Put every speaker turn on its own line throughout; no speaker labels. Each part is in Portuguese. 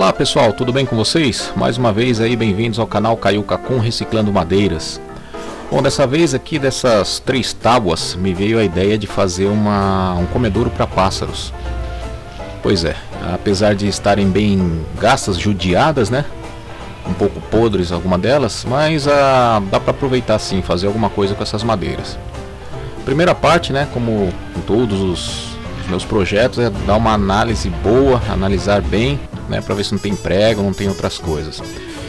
Olá pessoal, tudo bem com vocês? Mais uma vez aí, bem-vindos ao canal Caio Cacum Reciclando Madeiras. Bom, dessa vez aqui, dessas 3 tábuas, me veio a ideia de fazer um comedouro para pássaros. Pois é, apesar de estarem bem gastas, judiadas, né? Um pouco podres alguma delas, mas dá para aproveitar sim, fazer alguma coisa com essas madeiras. Primeira parte, né, como em todos os meus projetos, é dar uma análise boa, analisar bem, né, para ver se não tem prego, não tem outras coisas.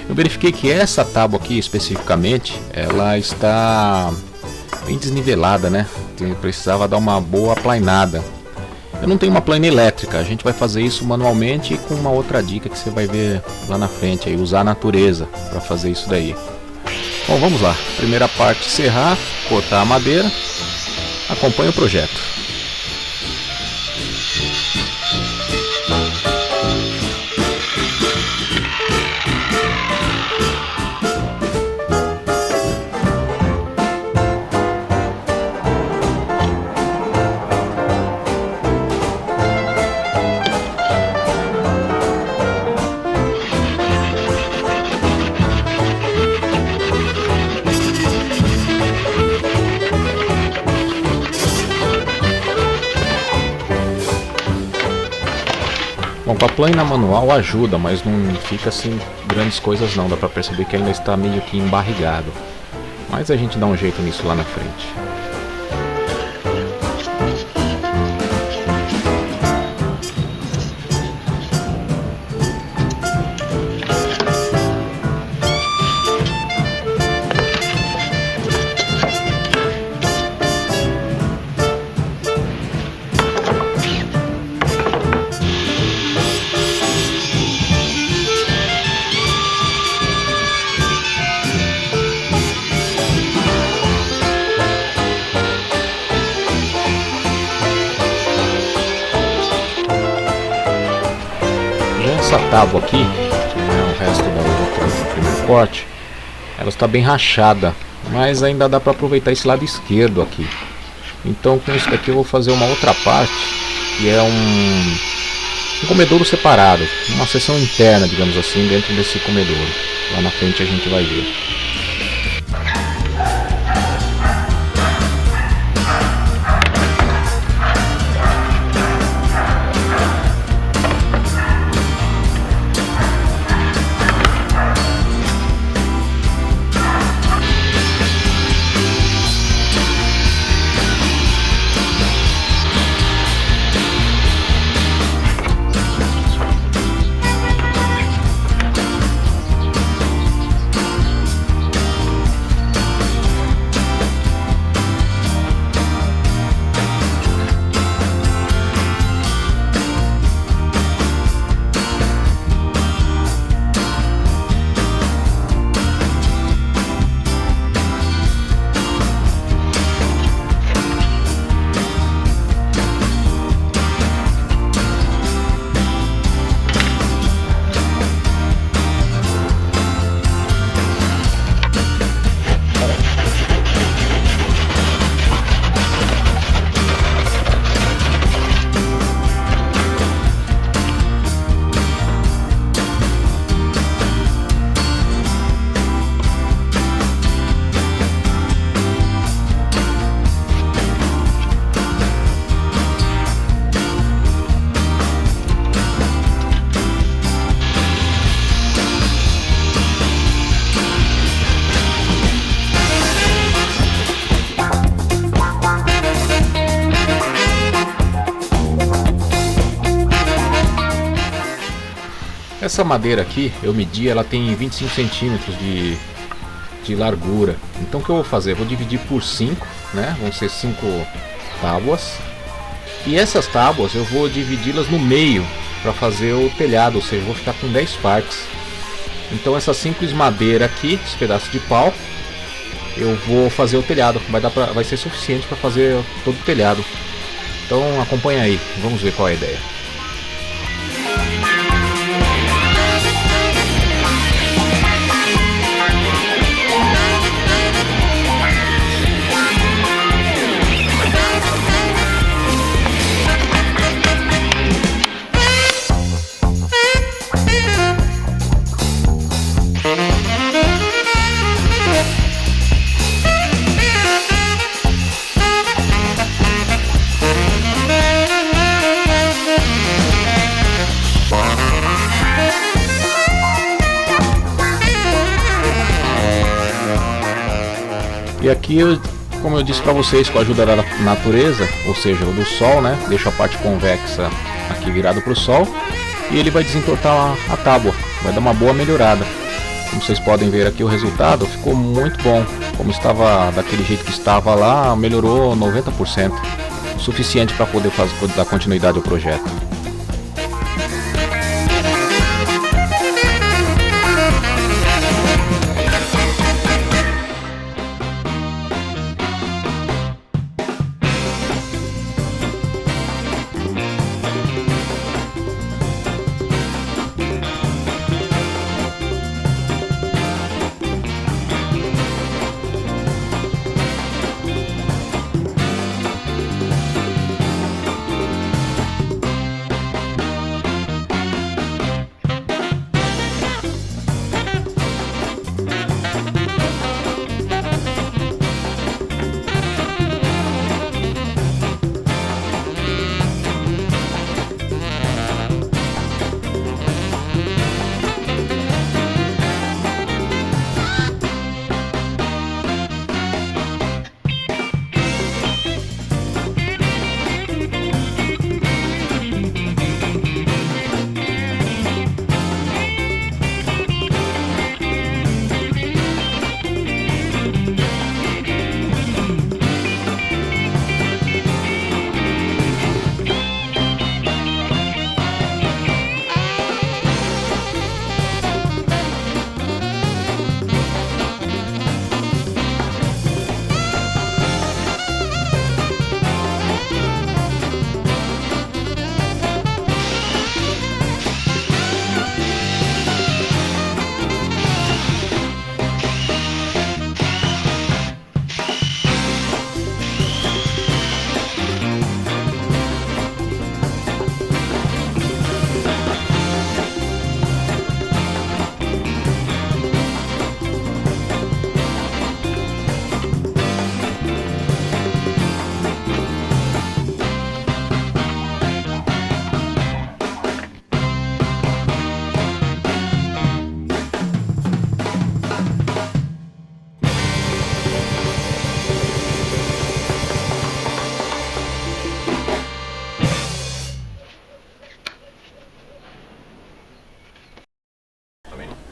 Eu verifiquei que essa tábua aqui especificamente, ela está bem desnivelada, né? Precisava dar uma boa aplainada. Eu não tenho uma plaina elétrica, a gente vai fazer isso manualmente com uma outra dica que você vai ver lá na frente, aí, usar a natureza para fazer isso daí. Bom, vamos lá. Primeira parte, serrar, cortar a madeira. Acompanhe o projeto. Bom, com a plaina manual ajuda, mas não fica assim grandes coisas não, dá pra perceber que ainda está meio que embarrigado. Mas a gente dá um jeito nisso lá na frente. Essa tábua aqui, o resto da outra, do primeiro corte, ela está bem rachada, mas ainda dá para aproveitar esse lado esquerdo aqui. Então com isso daqui eu vou fazer uma outra parte, que é um comedouro separado, uma seção interna, digamos assim, dentro desse comedouro. Lá na frente a gente vai ver. Essa madeira aqui, eu medi, ela tem 25 centímetros de largura. Então o que eu vou fazer? Eu vou dividir por 5, né? Vão ser 5 tábuas. E essas tábuas eu vou dividi-las no meio para fazer o telhado, ou seja, eu vou ficar com 10 partes. Então essas 5 esmadeiras aqui, esse pedaço de pau, eu vou fazer o telhado. Vai ser suficiente para fazer todo o telhado. Então acompanha aí, vamos ver qual é a ideia. E aqui, como eu disse para vocês, com a ajuda da natureza, ou seja, do sol, né? Deixo a parte convexa aqui virado para o sol e ele vai desentortar a tábua, vai dar uma boa melhorada. Como vocês podem ver aqui, o resultado ficou muito bom. Como estava daquele jeito que estava lá, melhorou 90%, suficiente para poder dar continuidade ao projeto.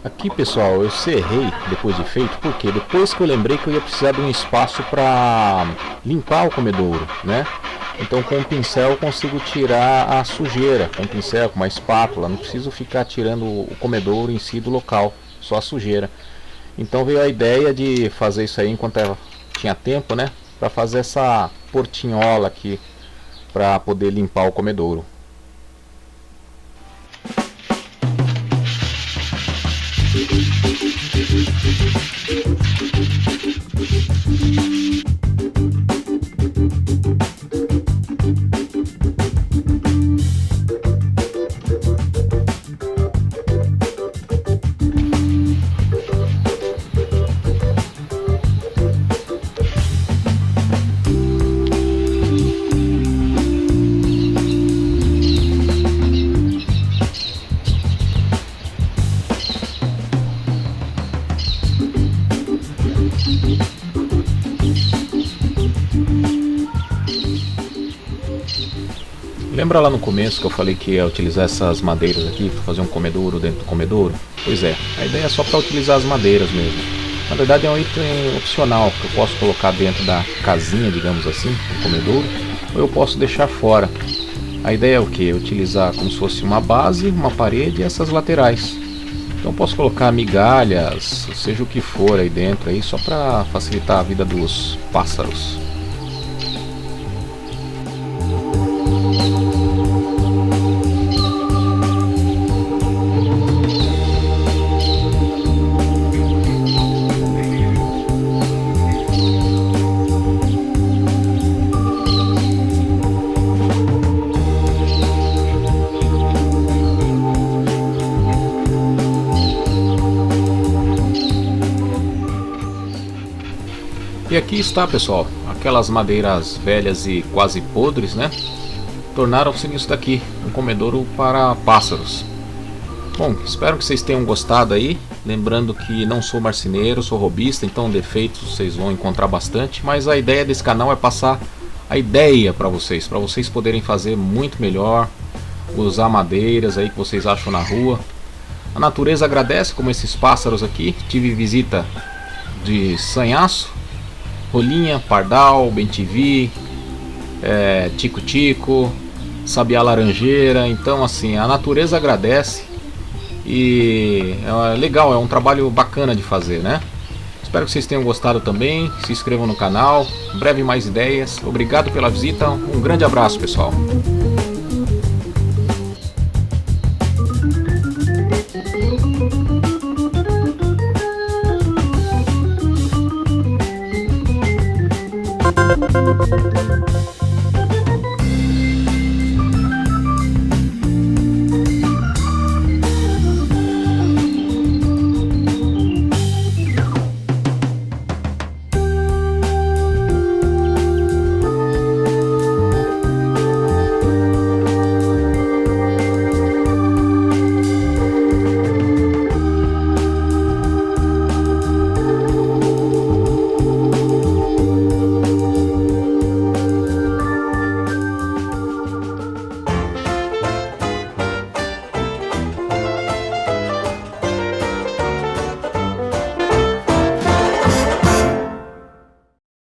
Aqui, pessoal, eu serrei depois de feito, porque depois que eu lembrei que eu ia precisar de um espaço para limpar o comedouro, né? Então com o pincel eu consigo tirar a sujeira, com o pincel, com uma espátula, não preciso ficar tirando o comedouro em si do local, só a sujeira. Então veio a ideia de fazer isso aí enquanto tinha tempo, né? Para fazer essa portinhola aqui, para poder limpar o comedouro. Lembra lá no começo que eu falei que ia utilizar essas madeiras aqui para fazer um comedouro dentro do comedouro? Pois é, a ideia é só para utilizar as madeiras mesmo. Na verdade é um item opcional que eu posso colocar dentro da casinha, digamos assim, do comedouro, ou eu posso deixar fora. A ideia é o que? Utilizar como se fosse uma base, uma parede e essas laterais. Então posso colocar migalhas, seja o que for aí dentro, aí, só para facilitar a vida dos pássaros. E aqui está, pessoal, aquelas madeiras velhas e quase podres, né? Tornaram-se nisso daqui, um comedouro para pássaros. Bom, espero que vocês tenham gostado aí. Lembrando que não sou marceneiro, sou robista, então defeitos vocês vão encontrar bastante. Mas a ideia desse canal é passar a ideia para vocês poderem fazer muito melhor, usar madeiras aí que vocês acham na rua. A natureza agradece, como esses pássaros aqui. Tive visita de sanhaço, rolinha, pardal, bem-te-vi, tico-tico, sabiá laranjeira. Então assim, a natureza agradece e é legal, é um trabalho bacana de fazer, né? Espero que vocês tenham gostado também. Se inscrevam no canal, em breve mais ideias. Obrigado pela visita, um grande abraço, pessoal.